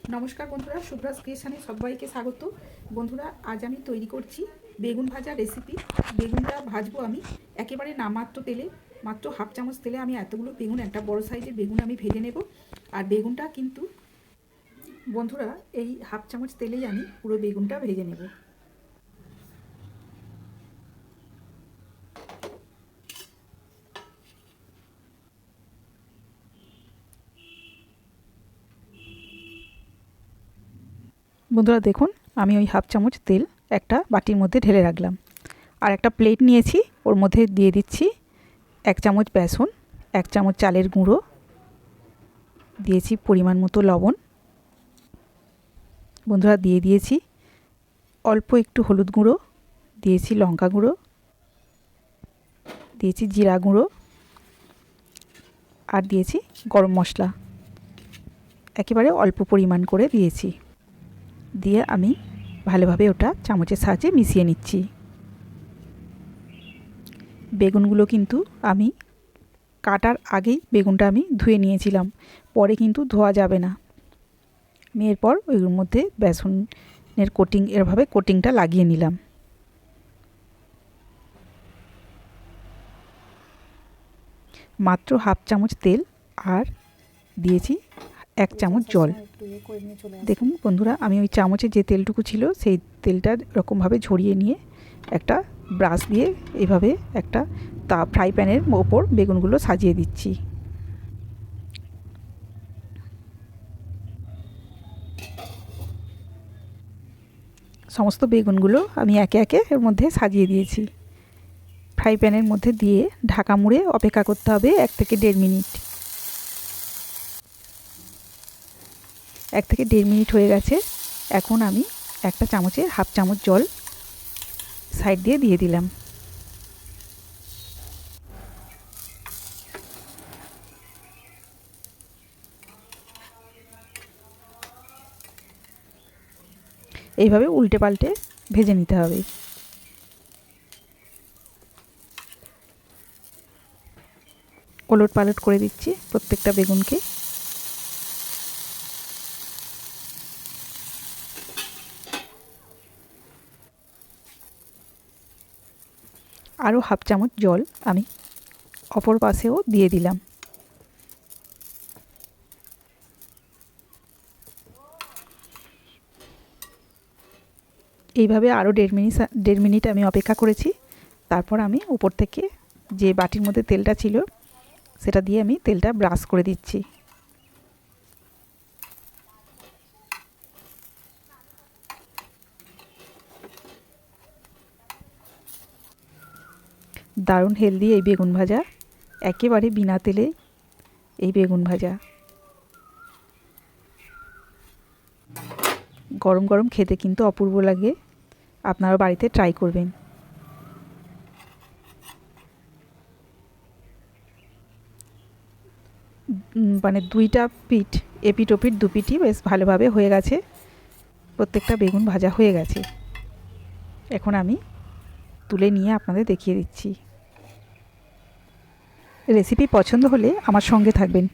নমস্কার বন্ধুরা, সুভ্রাস ক্রিয়েশনে সবাইকে স্বাগত। বন্ধুরা, আজ আমি তৈরি করছি বেগুন ভাজা রেসিপি। বেগুনটা ভাজবো আমি একেবারে নামমাত্র তেলে, মাত্র হাফ চামচ তেলে। আমি এতগুলো বেগুন, একটা বড় সাইজের বেগুন আমি ভেজে নেব। আর বেগুনটা কিন্তু বন্ধুরা এই হাফ চামচ তেলেই আমি পুরো বেগুনটা ভেজে নেব। বন্ধুরা দেখুন, আমি ওই হাফ চামচ তেল একটা বাটির মধ্যে ঢেলে রাখলাম। আর একটা প্লেট নিয়েছি, ওর মধ্যে দিয়ে দিচ্ছি 1 চামচ বেসন, 1 চামচ চালের গুঁড়ো, দিয়েছি পরিমাণ মতো লবণ। বন্ধুরা দিয়ে দিয়েছি অল্প একটু হলুদ গুঁড়ো, দিয়েছি লঙ্কা গুঁড়ো, দিয়েছি জিরা গুঁড়ো, আর দিয়েছি গরম মশলা একেবারে অল্প পরিমাণ করে দিয়েছি। দিয়ে আমি ভালোভাবে ওটা চামচের সাহায্যে মিশিয়ে নিচ্ছি। বেগুনগুলো কিন্তু আমি কাটার আগেই বেগুনটা আমি ধুয়ে নিয়েছিলাম, পরে কিন্তু ধোয়া যাবে না। আমি এরপর ওই মধ্যে বেসনের কোটিং, এরভাবে কোটিংটা লাগিয়ে নিলাম। মাত্র হাফ চামচ তেল আর দিয়েছি 1 চামচ জল। দেখুন বন্ধুরা, আমি ওই চামচে যে তেলটুকু ছিল সেই তেলটা এরকমভাবে ঝরিয়ে নিয়ে একটা ব্রাশ দিয়ে এইভাবে একটা ফ্রাই প্যানের ওপর বেগুনগুলো সাজিয়ে দিচ্ছি। সমস্ত বেগুনগুলো আমি একে একে এর মধ্যে সাজিয়ে দিয়েছি। ফ্রাই প্যানের মধ্যে দিয়ে ঢাকা মুড়ে অপেক্ষা করতে হবে 1 থেকে 1.5 মিনিট। 1 থেকে 1.5 মিনিট হয়ে গেছে। এখন আমি একটা চামচে হাফ চামচ জল সাইড দিয়ে দিলাম। এইভাবে উল্টে পাল্টে ভেজে নিতে হবে। ওলট পালট করে দিচ্ছি প্রত্যেকটা বেগুনকে। আরও হাফ চামচ জল আমি অপর পাশেও দিয়ে দিলাম। এইভাবে আরও 1.5 মিনিট আমি অপেক্ষা করেছি। তারপর আমি উপর থেকে যে বাটির মধ্যে তেলটা ছিল সেটা দিয়ে আমি তেলটা ব্রাশ করে দিচ্ছি। দারুণ হেলদি এই বেগুন ভাজা, একেবারে বিনা তেলে এই বেগুন ভাজা। গরম গরম খেতে কিন্তু অপূর্ব লাগে। আপনারা বাড়িতে ট্রাই করবেন। মানে দুইটা পিঠ, এপিঠ ওপিঠ দুপিঠই বেশ ভালোভাবে হয়ে গেছে। প্রত্যেকটা বেগুন ভাজা হয়ে গেছে। এখন আমি তুলে নিয়ে আপনাদের দেখিয়ে দিচ্ছি। রেসিপি পছন্দ হলে আমার সঙ্গে থাকবেন।